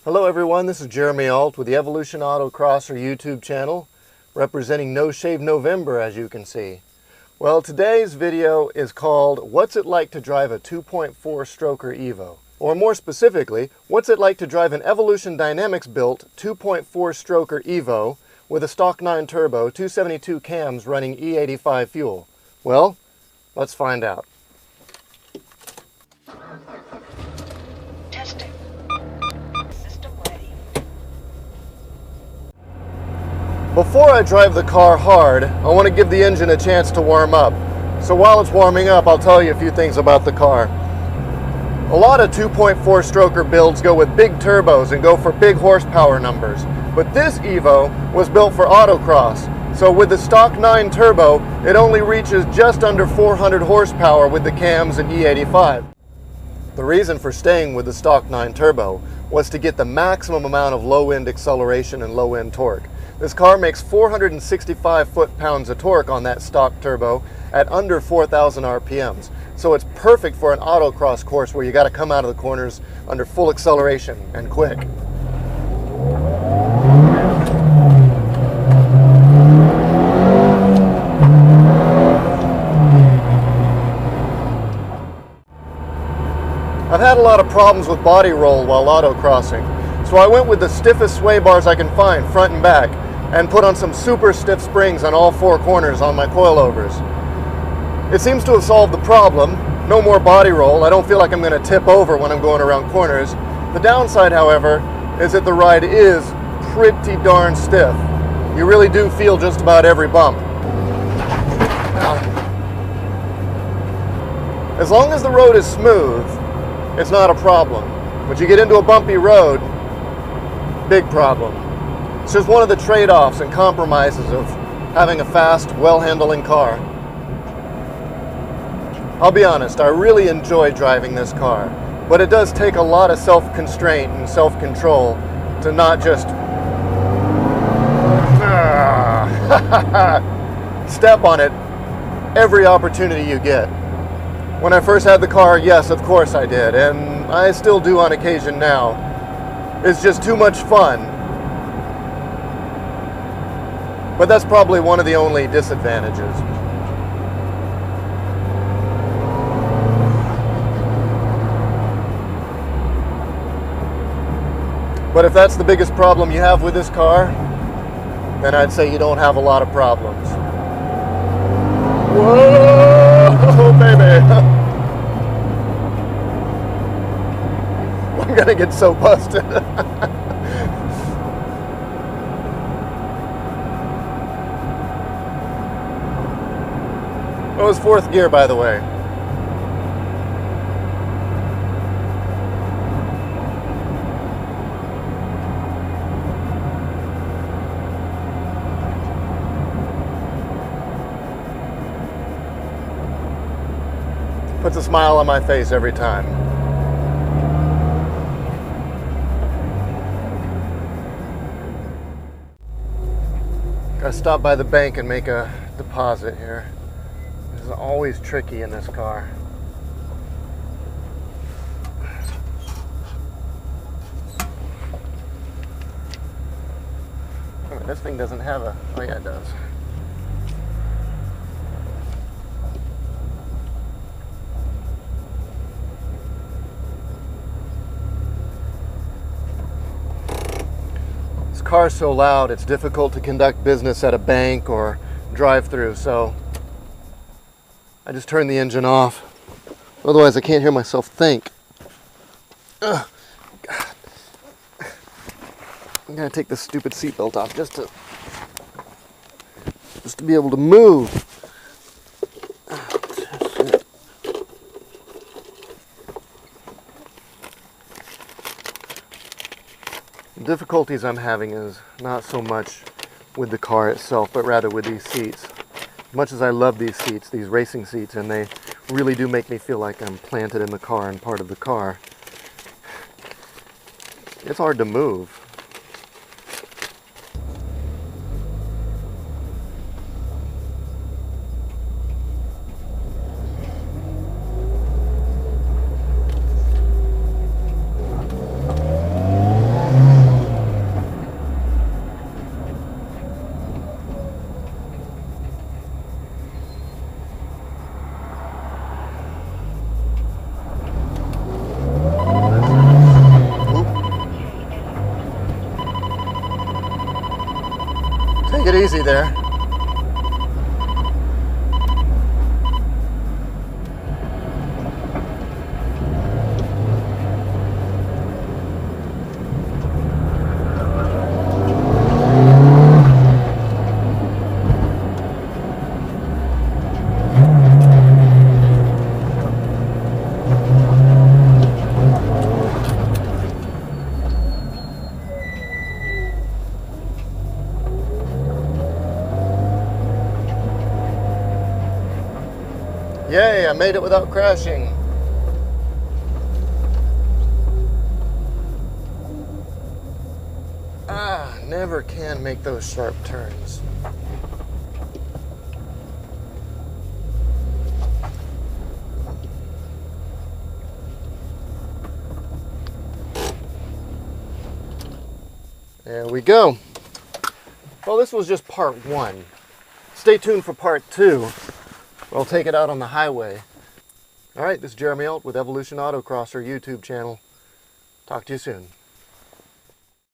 Hello everyone, this is Jeremy Alt with the Evolution Autocrosser YouTube channel, representing No Shave November, as you can see. Well, today's video is called What's It Like to Drive a 2.4 Stroker Evo? Or more specifically, what's it like to drive an Evolution Dynamics built 2.4 Stroker Evo with a stock 9 turbo, 272 cams running E85 fuel? Well, let's find out. Testing. System ready. Before I drive the car hard, I want to give the engine a chance to warm up. So while it's warming up, I'll tell you a few things about the car. A lot of 2.4 stroker builds go with big turbos and go for big horsepower numbers. But this Evo was built for autocross. So with the stock 9 turbo, it only reaches just under 400 horsepower with the cams and E85. The reason for staying with the stock 9 turbo was to get the maximum amount of low-end acceleration and low-end torque. This car makes 465 foot-pounds of torque on that stock turbo at under 4,000 RPMs. So it's perfect for an autocross course where you got to come out of the corners under full acceleration and quick. I've had a lot of problems with body roll while autocrossing, so I went with the stiffest sway bars I can find, front and back, and put on some super stiff springs on all four corners on my coilovers. It seems to have solved the problem. No more body roll. I don't feel like I'm going to tip over when I'm going around corners. The downside, however, is that the ride is pretty darn stiff. You really do feel just about every bump. As long as the road is smooth, it's not a problem. But you get into a bumpy road, big problem. It's just one of the trade-offs and compromises of having a fast, well-handling car. I'll be honest, I really enjoy driving this car, but it does take a lot of self-constraint and self-control to not just step on it every opportunity you get. When I first had the car, yes, of course I did, and I still do on occasion now. It's just too much fun. But that's probably one of the only disadvantages. But if that's the biggest problem you have with this car, then I'd say you don't have a lot of problems. Whoa, baby! I'm gonna get so busted. It was fourth gear, by the way. Puts a smile on my face every time. Gotta stop by the bank and make a deposit here. This is always tricky in this car. Oh, this thing doesn't have a... Oh yeah, it does. This car's so loud, it's difficult to conduct business at a bank or drive-through, so I just turn the engine off. Otherwise, I can't hear myself think. Ugh, God. I'm gonna take this stupid seatbelt off just to be able to move. The difficulties I'm having is not so much with the car itself, but rather with these seats. As much as I love these seats, these racing seats, and they really do make me feel like I'm planted in the car and part of the car, it's hard to move. easy there. Yay, I made it without crashing. Never can make those sharp turns. There we go. Well, this was just part one. Stay tuned for part two. We'll take it out on the highway. All right, this is Jeremy Alt with Evolution Autocrosser YouTube channel. Talk to you soon.